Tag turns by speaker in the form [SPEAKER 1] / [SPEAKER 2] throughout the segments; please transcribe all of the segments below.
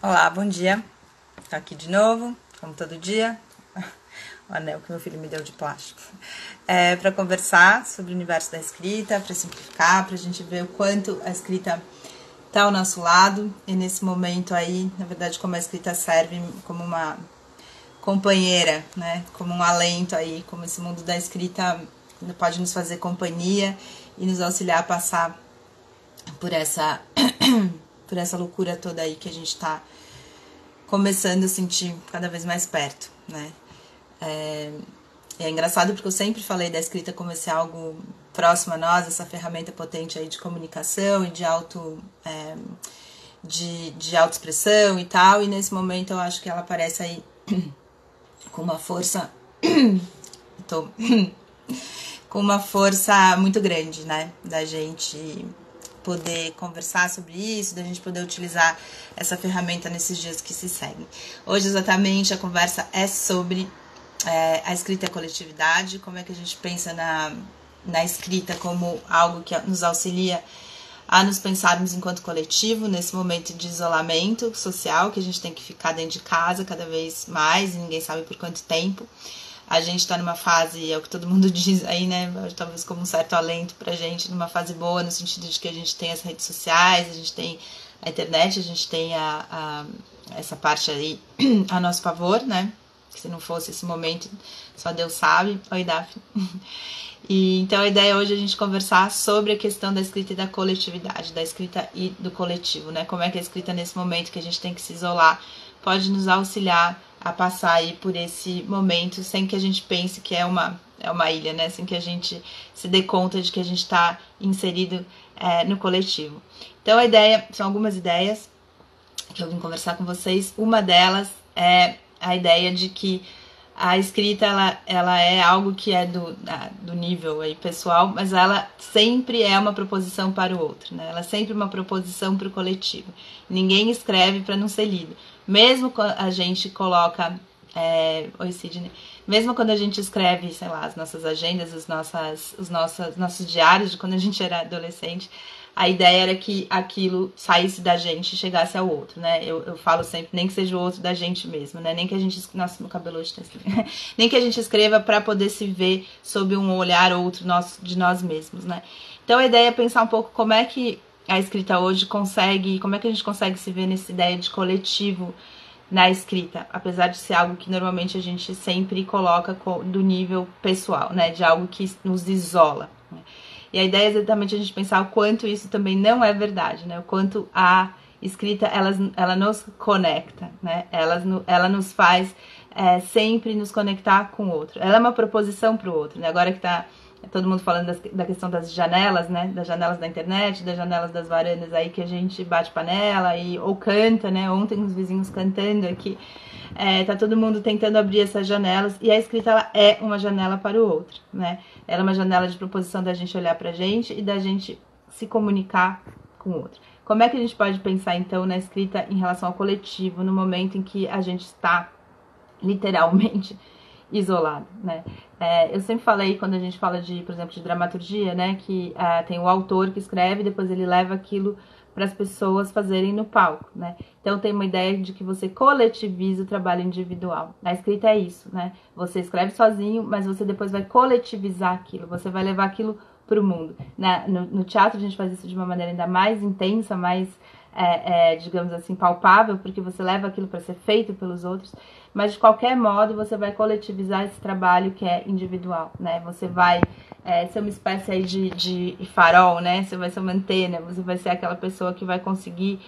[SPEAKER 1] Olá, bom dia. Tô aqui de novo, como todo dia. O anel que meu filho me deu de plástico. Para conversar sobre o universo da escrita, para simplificar, para a gente ver o quanto a escrita tá ao nosso lado. E nesse momento aí, na verdade, como a escrita serve como uma companheira, né? Como um alento aí, como esse mundo da escrita pode nos fazer companhia e nos auxiliar a passar por essa loucura toda aí que a gente tá começando a sentir cada vez mais perto, né? É engraçado porque eu sempre falei da escrita como esse algo próximo a nós, essa ferramenta potente aí de comunicação e de de autoexpressão e tal, e nesse momento eu acho que ela aparece aí com uma força com uma força muito grande, né? Da gente poder conversar sobre isso, da gente poder utilizar essa ferramenta nesses dias que se seguem. Hoje, exatamente, a conversa é sobre a escrita e a coletividade, como é que a gente pensa na escrita como algo que nos auxilia a nos pensarmos enquanto coletivo, nesse momento de isolamento social, que a gente tem que ficar dentro de casa cada vez mais, e ninguém sabe por quanto tempo. A gente tá numa fase, é o que todo mundo diz aí, né, talvez como um certo alento pra gente, numa fase boa, no sentido de que a gente tem as redes sociais, a gente tem a internet, a gente tem essa parte aí a nosso favor, né, que se não fosse esse momento, só Deus sabe. Oi, Daphne. E então a ideia hoje é a gente conversar sobre a questão da escrita e da coletividade, da escrita e do coletivo, né, como é que a escrita nesse momento que a gente tem que se isolar pode nos auxiliar a passar aí por esse momento sem que a gente pense que é uma ilha, né? Sem que a gente se dê conta de que a gente está inserido no coletivo. Então a ideia, são algumas ideias que eu vim conversar com vocês. Uma delas é a ideia de que a escrita ela é algo que é do nível aí pessoal, mas ela sempre é uma proposição para o outro, né? Ela é sempre uma proposição para o coletivo. Ninguém escreve para não ser lido. Mesmo quando a gente coloca... Oi, Sidney. Mesmo quando a gente escreve, sei lá, as nossas agendas, os nossos diários de quando a gente era adolescente, a ideia era que aquilo saísse da gente e chegasse ao outro, né? Eu falo sempre, nem que seja o outro da gente mesmo, né? Nem que a gente... Nossa, meu cabelo hoje tá estranho. Nem que a gente escreva para poder se ver sob um olhar outro de nós mesmos, né? Então a ideia é pensar um pouco como é que a escrita hoje consegue... Como é que a gente consegue se ver nessa ideia de coletivo na escrita, apesar de ser algo que normalmente a gente sempre coloca do nível pessoal, né? De algo que nos isola, né? E a ideia é exatamente a gente pensar o quanto isso também não é verdade, né? O quanto a escrita, ela nos conecta, né? Ela nos faz sempre nos conectar com o outro. Ela é uma proposição para o outro, né? Agora que tá todo mundo falando da questão das janelas, né? Das janelas da internet, das janelas das varandas aí que a gente bate panela ou canta, né? Ontem os vizinhos cantando aqui. Tá todo mundo tentando abrir essas janelas, e a escrita ela é uma janela para o outro, né? Ela é uma janela de proposição da gente olhar pra gente e da gente se comunicar com o outro. Como é que a gente pode pensar então na escrita em relação ao coletivo, no momento em que a gente está literalmente isolado, né? Eu sempre falei, quando a gente fala por exemplo, de dramaturgia, né, que tem o autor que escreve e depois ele leva aquilo para as pessoas fazerem no palco, né? Então tem uma ideia de que você coletiviza o trabalho individual. A escrita é isso, né? Você escreve sozinho, mas você depois vai coletivizar aquilo, você vai levar aquilo para o mundo. No teatro a gente faz isso de uma maneira ainda mais intensa, mais, digamos assim, palpável, porque você leva aquilo para ser feito pelos outros, mas de qualquer modo você vai coletivizar esse trabalho que é individual, né? Você vai ser uma espécie aí de farol, né? Você vai ser uma antena, você vai ser aquela pessoa que vai conseguir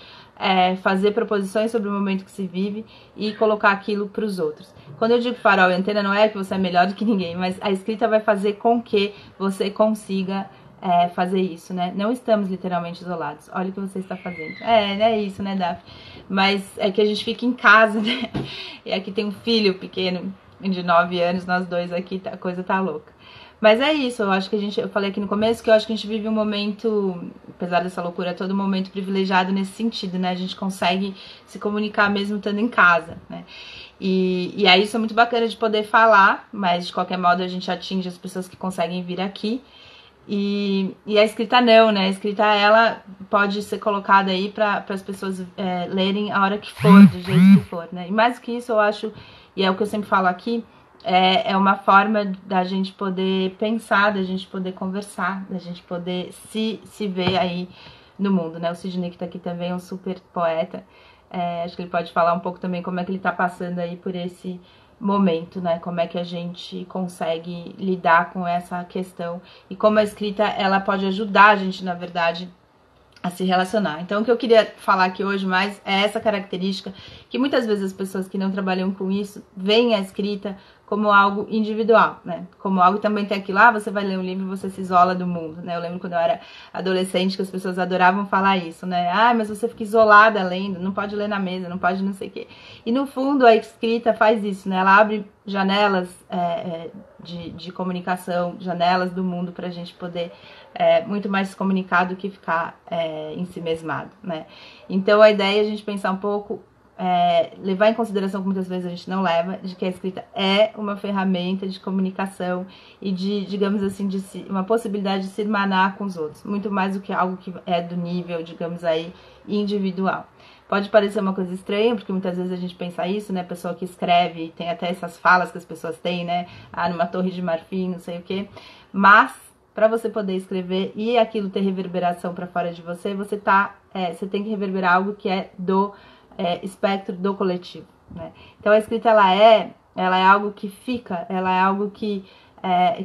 [SPEAKER 1] fazer proposições sobre o momento que se vive e colocar aquilo para os outros. Quando eu digo farol e antena, não é que você é melhor do que ninguém, mas a escrita vai fazer com que você consiga fazer isso, né? Não estamos literalmente isolados. Olha o que você está fazendo. Não é isso, né, Daphne? Mas é que a gente fica em casa, né? E aqui tem um filho pequeno de 9 anos, nós dois aqui, a coisa tá louca. Mas é isso, eu acho que eu falei aqui no começo que eu acho que a gente vive um momento, apesar dessa loucura, todo momento privilegiado nesse sentido, né? A gente consegue se comunicar mesmo estando em casa, né? E aí isso é muito bacana de poder falar, mas de qualquer modo a gente atinge as pessoas que conseguem vir aqui. E a escrita não, né? A escrita, ela pode ser colocada aí para as pessoas lerem a hora que for, do jeito que for, né? E mais do que isso, eu acho, e é o que eu sempre falo aqui, é uma forma da gente poder pensar, da gente poder conversar, da gente poder se ver aí no mundo, né? O Sidney, que tá aqui também, é um super poeta. Acho que ele pode falar um pouco também como é que ele tá passando aí por esse momento, né? Como é que a gente consegue lidar com essa questão e como a escrita, ela pode ajudar a gente, na verdade, a se relacionar. Então, o que eu queria falar aqui hoje mais é essa característica que muitas vezes as pessoas que não trabalham com isso veem a escrita como algo individual, né? Como algo também tem aquilo, você vai ler um livro e você se isola do mundo, né? Eu lembro quando eu era adolescente que as pessoas adoravam falar isso, né? Mas você fica isolada lendo, não pode ler na mesa, não pode não sei o quê. E no fundo a escrita faz isso, né? Ela abre janelas de comunicação, janelas do mundo pra gente poder muito mais se comunicar do que ficar em si mesmado, né? Então a ideia é a gente pensar um pouco, levar em consideração que muitas vezes a gente não leva, de que a escrita é uma ferramenta de comunicação e de, digamos assim, uma possibilidade de se irmanar com os outros, muito mais do que algo que é do nível, digamos aí, individual. Pode parecer uma coisa estranha, porque muitas vezes a gente pensa isso, né? A pessoa que escreve, tem até essas falas que as pessoas têm, né? Numa torre de marfim, não sei o quê. Mas, para você poder escrever e aquilo ter reverberação para fora de você, você tem que reverberar algo que é do espectro do coletivo, né? Então a escrita ela é algo que fica, ela é algo que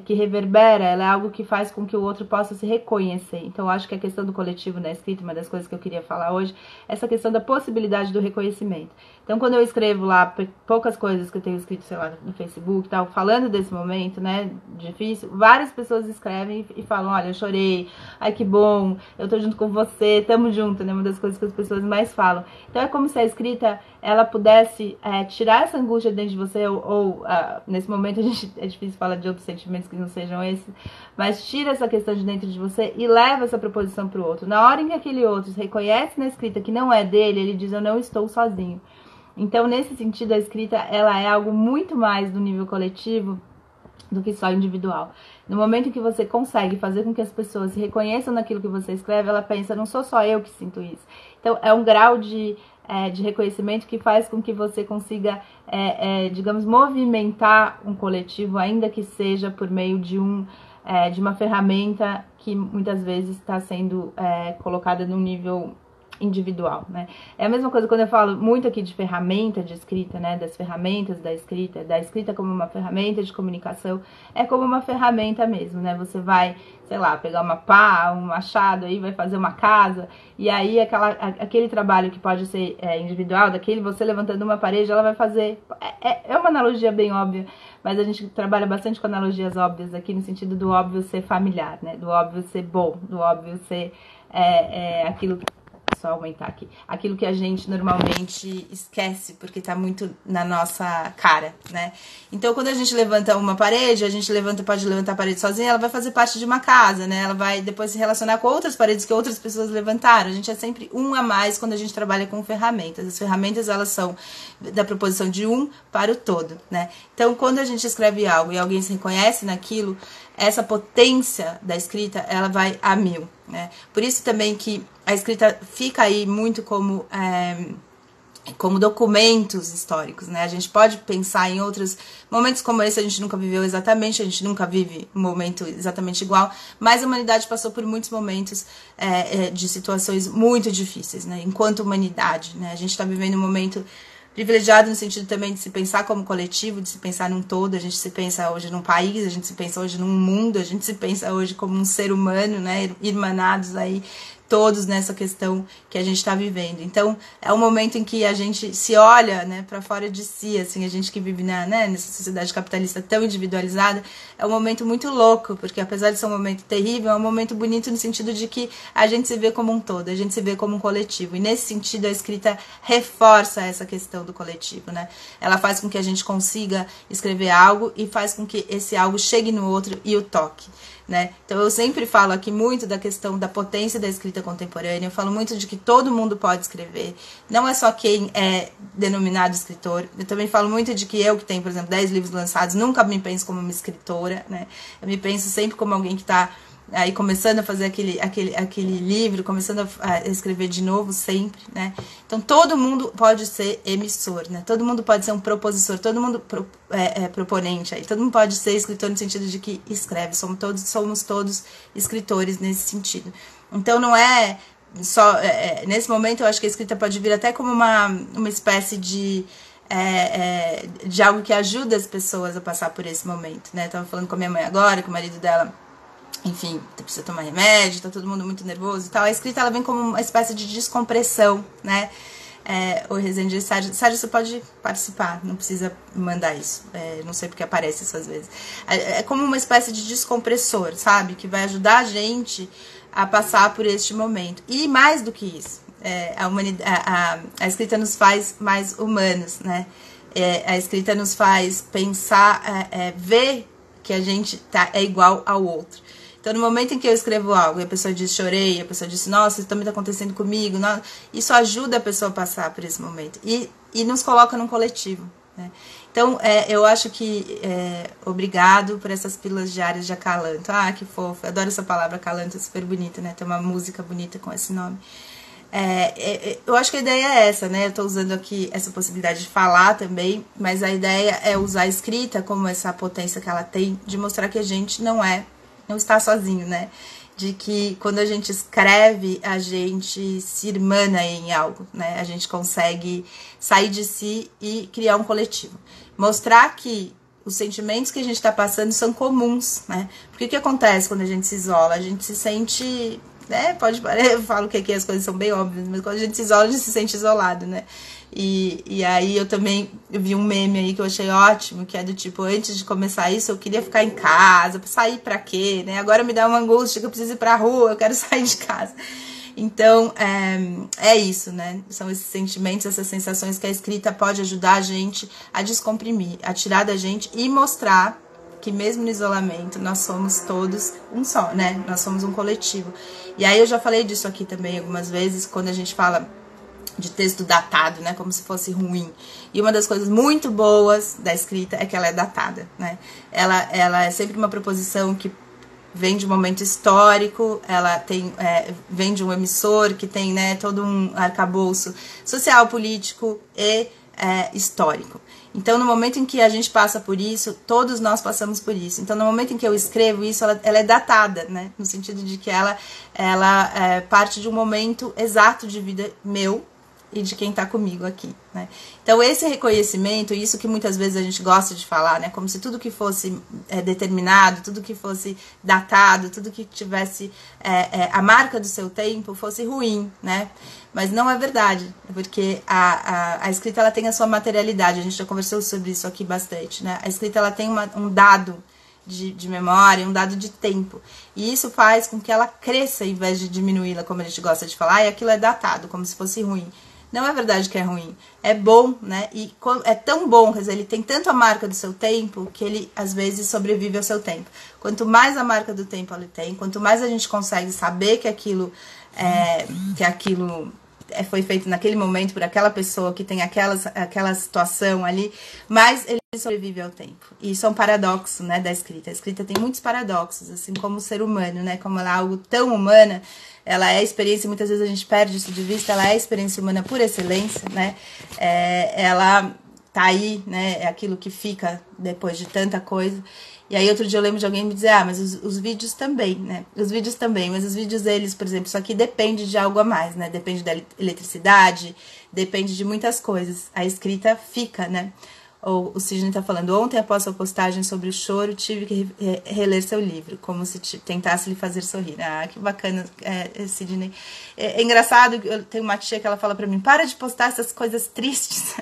[SPEAKER 1] reverbera, ela é algo que faz com que o outro possa se reconhecer. Então eu acho que a questão do coletivo na escrita, uma das coisas que eu queria falar hoje, é essa questão da possibilidade do reconhecimento. Então quando eu escrevo lá poucas coisas que eu tenho escrito, sei lá, no Facebook e tal, falando desse momento, né, difícil, várias pessoas escrevem e falam, olha, eu chorei, ai que bom, eu tô junto com você, tamo junto, né, uma das coisas que as pessoas mais falam. Então é como se a escrita, ela pudesse tirar essa angústia dentro de você, ou nesse momento é difícil falar de outros sentimentos que não sejam esses, mas tira essa questão de dentro de você e leva essa proposição pro outro. Na hora em que aquele outro reconhece na escrita que não é dele, ele diz, eu não estou sozinho. Então, nesse sentido, a escrita, ela é algo muito mais do nível coletivo do que só individual. No momento em que você consegue fazer com que as pessoas se reconheçam naquilo que você escreve, ela pensa, não sou só eu que sinto isso. Então, é um grau de reconhecimento que faz com que você consiga, digamos, movimentar um coletivo, ainda que seja por meio de uma ferramenta que muitas vezes está sendo colocada num nível individual, né? É a mesma coisa quando eu falo muito aqui de ferramenta de escrita, né? Das ferramentas da escrita como uma ferramenta de comunicação, é como uma ferramenta mesmo, né? Você vai, sei lá, pegar uma pá, um machado aí, vai fazer uma casa, e aí aquele trabalho que pode ser individual, você levantando uma parede, ela vai fazer... É uma analogia bem óbvia, mas a gente trabalha bastante com analogias óbvias aqui, no sentido do óbvio ser familiar, né? Do óbvio ser bom, do óbvio ser aquilo que... Só aumentar aqui. Aquilo que a gente normalmente esquece, porque tá muito na nossa cara, né? Então, quando a gente levanta uma parede, pode levantar a parede sozinha, ela vai fazer parte de uma casa, né? Ela vai depois se relacionar com outras paredes que outras pessoas levantaram. A gente é sempre um a mais quando a gente trabalha com ferramentas. As ferramentas, elas são da proposição de um para o todo, né? Então, quando a gente escreve algo e alguém se reconhece naquilo, essa potência da escrita, ela vai a 1000, né? Por isso também que a escrita fica aí muito como documentos históricos, né? A gente pode pensar em outros momentos como esse, a gente nunca viveu exatamente, a gente nunca vive um momento exatamente igual, mas a humanidade passou por muitos momentos de situações muito difíceis, né? Enquanto humanidade, né? A gente está vivendo um momento privilegiado no sentido também de se pensar como coletivo, de se pensar num todo. A gente se pensa hoje num país, a gente se pensa hoje num mundo, a gente se pensa hoje como um ser humano, né, irmanados aí todos nessa questão que a gente está vivendo. Então, é um momento em que a gente se olha, né, para fora de si, assim, a gente que vive nessa sociedade capitalista tão individualizada, é um momento muito louco, porque apesar de ser um momento terrível, é um momento bonito no sentido de que a gente se vê como um todo, a gente se vê como um coletivo. E nesse sentido, a escrita reforça essa questão do coletivo, né? Ela faz com que a gente consiga escrever algo e faz com que esse algo chegue no outro e o toque, né? Então eu sempre falo aqui muito da questão da potência da escrita contemporânea, eu falo muito de que todo mundo pode escrever, não é só quem é denominado escritor. Eu também falo muito de que eu, que tenho, por exemplo, 10 livros lançados, nunca me penso como uma escritora, né? Eu me penso sempre como alguém que está aí começando a fazer aquele livro, começando a escrever de novo sempre, né? Então todo mundo pode ser emissor, né? Todo mundo pode ser um propositor, todo mundo proponente aí, todo mundo pode ser escritor no sentido de que escreve, somos todos escritores nesse sentido. Então não é só, nesse momento eu acho que a escrita pode vir até como uma espécie de algo que ajuda as pessoas a passar por esse momento, né? Eu tava falando com a minha mãe agora, que o marido dela, enfim, precisa tomar remédio, tá todo mundo muito nervoso e tal. A escrita, ela vem como uma espécie de descompressão, né? O Rezende Sérgio, você pode participar, não precisa mandar isso, não sei porque aparece isso às vezes. É como uma espécie de descompressor, sabe? Que vai ajudar a gente a passar por este momento. E mais do que isso, a escrita nos faz mais humanos, né? A escrita nos faz pensar, ver que a gente é igual ao outro. Então, no momento em que eu escrevo algo e a pessoa diz chorei, a pessoa diz nossa, isso também está acontecendo comigo, não, isso ajuda a pessoa a passar por esse momento e nos coloca num coletivo, né? Então, eu acho que obrigado por essas pílulas diárias de acalanto. Ah, que fofo, eu adoro essa palavra acalanto, é super bonita, né? Tem uma música bonita com esse nome. Eu acho que a ideia é essa, né? Eu tô usando aqui essa possibilidade de falar também, mas a ideia é usar a escrita como essa potência que ela tem de mostrar que a gente não está sozinho, né? De que quando a gente escreve, a gente se irmana em algo, né? A gente consegue sair de si e criar um coletivo. Mostrar que os sentimentos que a gente está passando são comuns, né? Porque o que acontece quando a gente se isola? A gente se sente, né? Eu falo que aqui as coisas são bem óbvias, mas quando a gente se isola, a gente se sente isolado, né? E aí eu também vi um meme aí que eu achei ótimo, que é do tipo, antes de começar isso eu queria ficar em casa, sair pra quê, né? Agora me dá uma angústia que eu preciso ir pra rua, eu quero sair de casa. Então, é isso, né? São esses sentimentos, essas sensações que a escrita pode ajudar a gente a descomprimir, a tirar da gente e mostrar que mesmo no isolamento nós somos todos um só, né? Nós somos um coletivo. E aí eu já falei disso aqui também algumas vezes, quando a gente fala de texto datado, né, como se fosse ruim. E uma das coisas muito boas da escrita é que ela é datada, né? Ela é sempre uma proposição que vem de um momento histórico, ela tem, vem de um emissor que tem, né, todo um arcabouço social, político e histórico. Então, no momento em que a gente passa por isso, todos nós passamos por isso. Então, no momento em que eu escrevo isso, ela é datada, né? No sentido de que ela parte de um momento exato de vida meu e de quem tá comigo aqui, né? Então, esse reconhecimento, isso que muitas vezes a gente gosta de falar, né? Como se tudo que fosse determinado, tudo que fosse datado, tudo que tivesse a marca do seu tempo fosse ruim, né? Mas não é verdade, porque a escrita ela tem a sua materialidade, a gente já conversou sobre isso aqui bastante, né? A escrita ela tem um dado de memória, um dado de tempo, e isso faz com que ela cresça em vez de diminuí-la, como a gente gosta de falar, e aquilo é datado, como se fosse ruim. Não é verdade que é ruim, é bom, né? E é tão bom, quer dizer, ele tem tanto a marca do seu tempo que ele, às vezes, sobrevive ao seu tempo. Quanto mais a marca do tempo ele tem, quanto mais a gente consegue saber que aquilo foi feito naquele momento por aquela pessoa que tem aquela situação ali, mais ele sobrevive ao tempo. E isso é um paradoxo, né, da escrita. A escrita tem muitos paradoxos, assim como o ser humano, né? Como ela é algo tão humana, ela é a experiência, muitas vezes a gente perde isso de vista, ela é a experiência humana por excelência, né? Ela tá aí, né? É aquilo que fica depois de tanta coisa. E aí outro dia eu lembro de alguém me dizer, mas os vídeos também, né? Os vídeos também, mas os vídeos deles, por exemplo, isso aqui depende de algo a mais, né? Depende da eletricidade, depende de muitas coisas. A escrita fica, né? Ou o Sidney tá falando, ontem após a postagem sobre o choro, tive que reler seu livro, como se tentasse lhe fazer sorrir. Ah, que bacana, Sidney. É engraçado, eu tenho uma tia que ela fala pra mim, para de postar essas coisas tristes,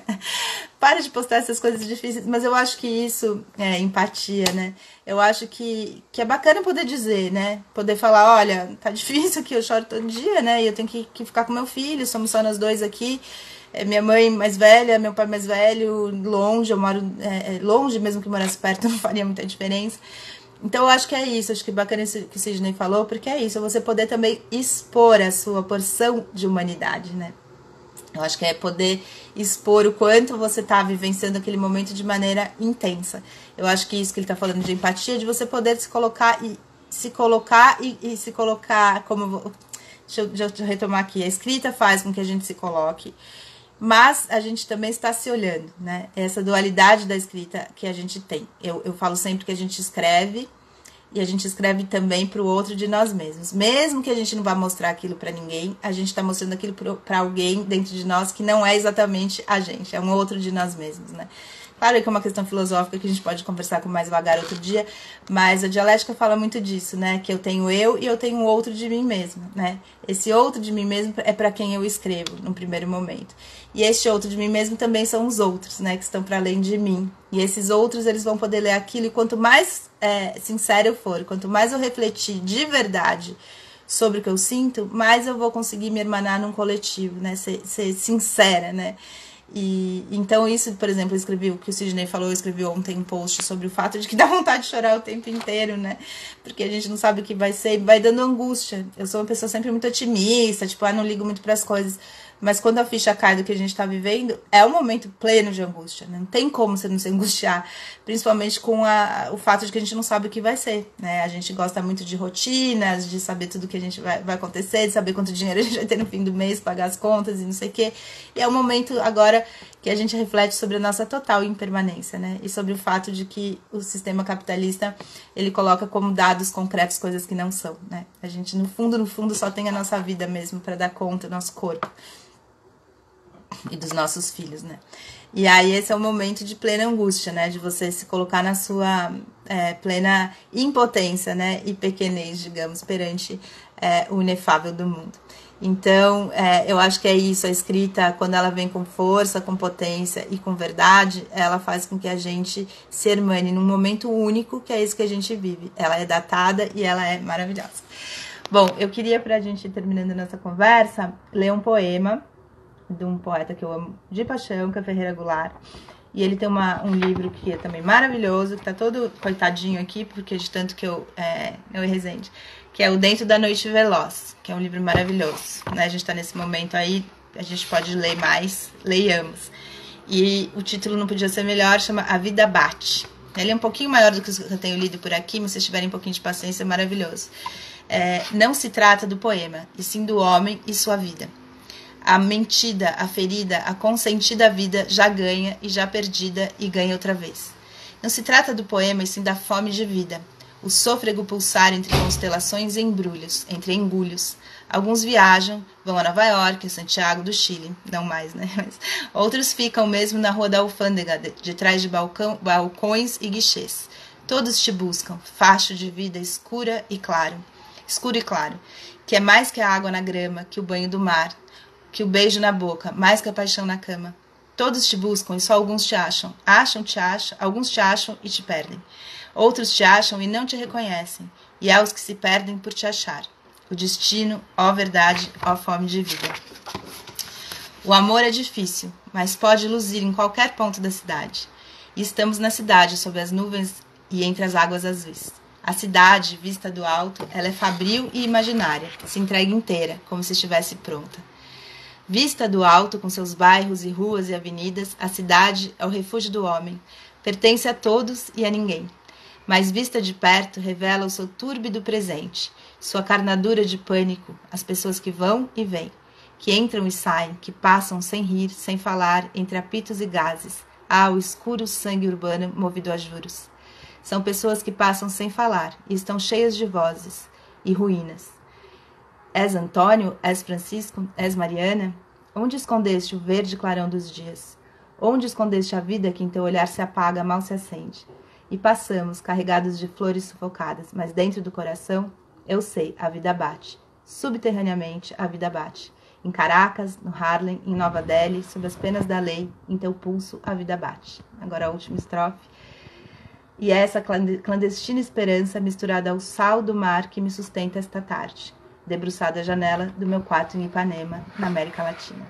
[SPEAKER 1] para de postar essas coisas difíceis, mas eu acho que isso é empatia, né? Eu acho que é bacana poder dizer, né? Poder falar, olha, tá difícil aqui, eu choro todo dia, né? E eu tenho que ficar com meu filho, somos só nós dois aqui. Minha mãe mais velha, meu pai mais velho, longe, eu moro longe, mesmo que morasse perto não faria muita diferença. Então eu acho que é isso, acho que bacana isso que o Sidney falou, porque é isso, você poder também expor a sua porção de humanidade, né? Eu acho que é poder expor o quanto você tá vivenciando aquele momento de maneira intensa. Eu acho que isso que ele tá falando de empatia, de você poder se colocar se colocar e se colocar como... Deixa eu retomar aqui. A escrita faz com que a gente se coloque, mas a gente também está se olhando, né? Essa dualidade da escrita que a gente tem. Eu falo sempre que a gente escreve e a gente escreve também para o outro de nós mesmos. Mesmo que a gente não vá mostrar aquilo para ninguém, a gente está mostrando aquilo para alguém dentro de nós que não é exatamente a gente, é um outro de nós mesmos, né? Claro que é uma questão filosófica que a gente pode conversar com mais devagar outro dia, mas a dialética fala muito disso, né? Que eu tenho eu e eu tenho o outro de mim mesmo, né? Esse outro de mim mesmo é para quem eu escrevo no primeiro momento. E este outro de mim mesmo também são os outros, né? Que estão para além de mim. E esses outros, eles vão poder ler aquilo, e quanto mais sincero eu for, quanto mais eu refletir de verdade sobre o que eu sinto, mais eu vou conseguir me hermanar num coletivo, né? Ser sincera, né? E então isso, por exemplo, eu escrevi o que o Sidney falou, eu escrevi ontem um post sobre o fato de que dá vontade de chorar o tempo inteiro, né? Porque a gente não sabe o que vai ser e vai dando angústia. Eu sou uma pessoa sempre muito otimista, tipo, não ligo muito para as coisas. Mas quando a ficha cai do que a gente tá vivendo, é um momento pleno de angústia, né? Não tem como você não se angustiar, principalmente com o fato de que a gente não sabe o que vai ser, né? A gente gosta muito de rotinas, de saber tudo que a gente vai acontecer, de saber quanto dinheiro a gente vai ter no fim do mês, pagar as contas e não sei o quê. E é um momento agora que a gente reflete sobre a nossa total impermanência, né? E sobre o fato de que o sistema capitalista, ele coloca como dados concretos coisas que não são, né? A gente, no fundo, só tem a nossa vida mesmo para dar conta, o nosso corpo e dos nossos filhos, né? E aí esse é o momento de plena angústia, né? De você se colocar na sua plena impotência, né? E pequenez, digamos, perante o inefável do mundo. Então, eu acho que é isso. A escrita, quando ela vem com força, com potência e com verdade, ela faz com que a gente se hermane num momento único, que é isso que a gente vive. Ela é datada e ela é maravilhosa. Bom, eu queria, pra gente ir terminando nossa conversa, ler um poema de um poeta que eu amo de paixão, que é Ferreira Goulart. E ele tem um livro que é também maravilhoso, que tá todo coitadinho aqui, porque de tanto que eu Resende, que é o Dentro da Noite Veloz, que é um livro maravilhoso, né? A gente tá nesse momento aí, a gente pode ler mais, leiamos. E o título não podia ser melhor, chama A Vida Bate. Ele é um pouquinho maior do que eu tenho lido por aqui, mas se vocês tiverem um pouquinho de paciência, é maravilhoso. Não se trata do poema, e sim do homem e sua vida. A mentida, a ferida, a consentida vida já ganha e já perdida e ganha outra vez. Não se trata do poema e sim da fome de vida. O sôfrego pulsar entre constelações e embrulhos, entre engulhos. Alguns viajam, vão a Nova York, a Santiago do Chile, não mais, né? Mas outros ficam mesmo na rua da alfândega, de trás de balcões e guichês. Todos te buscam, facho de vida escuro e claro, que é mais que a água na grama, que o banho do mar, que o beijo na boca, mais que a paixão na cama. Todos te buscam e só alguns te acham. Alguns te acham e te perdem. Outros te acham e não te reconhecem. E há os que se perdem por te achar. O destino, ó verdade, ó fome de vida. O amor é difícil, mas pode luzir em qualquer ponto da cidade. E estamos na cidade, sob as nuvens e entre as águas azuis. A cidade, vista do alto, ela é fabril e imaginária, se entrega inteira, como se estivesse pronta. Vista do alto, com seus bairros e ruas e avenidas, a cidade é o refúgio do homem. Pertence a todos e a ninguém. Mas vista de perto, revela o seu túrbido presente, sua carnadura de pânico, as pessoas que vão e vêm, que entram e saem, que passam sem rir, sem falar, entre apitos e gases. O escuro sangue urbano movido a juros. São pessoas que passam sem falar e estão cheias de vozes e ruínas. És Antônio? És Francisco? És Mariana? Onde escondeste o verde clarão dos dias? Onde escondeste a vida que em teu olhar se apaga, mal se acende? E passamos, carregados de flores sufocadas, mas dentro do coração, eu sei, a vida bate. Subterraneamente, a vida bate. Em Caracas, no Harlem, em Nova Delhi, sob as penas da lei, em teu pulso, a vida bate. Agora a última estrofe. E é essa clandestina esperança misturada ao sal do mar que me sustenta esta tarde, debruçada à janela do meu quarto em Ipanema, na América Latina.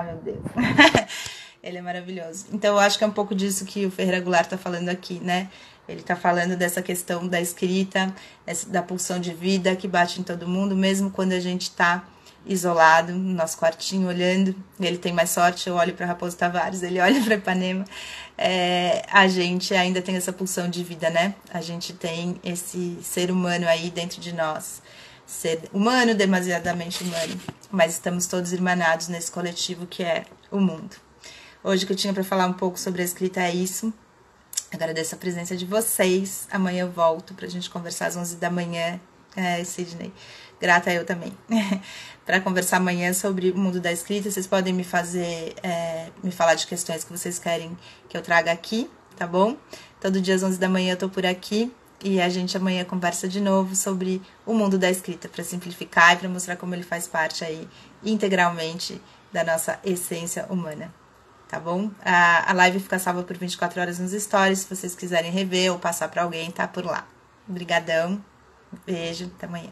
[SPEAKER 1] Meu Deus. Ele é maravilhoso. Então, eu acho que é um pouco disso que o Ferreira Goulart está falando aqui, né? Ele está falando dessa questão da escrita, da pulsão de vida que bate em todo mundo, mesmo quando a gente está isolado no nosso quartinho olhando. Ele tem mais sorte, eu olho para Raposo Tavares, ele olha para Ipanema. A gente ainda tem essa pulsão de vida, né? A gente tem esse ser humano aí dentro de nós. Ser humano, demasiadamente humano. Mas estamos todos irmanados nesse coletivo que é o mundo. Hoje o que eu tinha para falar um pouco sobre a escrita é isso. Agradeço a presença de vocês. Amanhã eu volto pra gente conversar às 11 da manhã. Sidney, grata eu também. Para conversar amanhã sobre o mundo da escrita. Vocês podem me falar de questões que vocês querem que eu traga aqui, tá bom? Todo dia às 11 da manhã eu tô por aqui. E a gente amanhã conversa de novo sobre o mundo da escrita, para simplificar e para mostrar como ele faz parte aí integralmente da nossa essência humana. Tá bom? A live fica salva por 24 horas nos stories, se vocês quiserem rever ou passar para alguém, tá por lá. Obrigadão, beijo, até amanhã.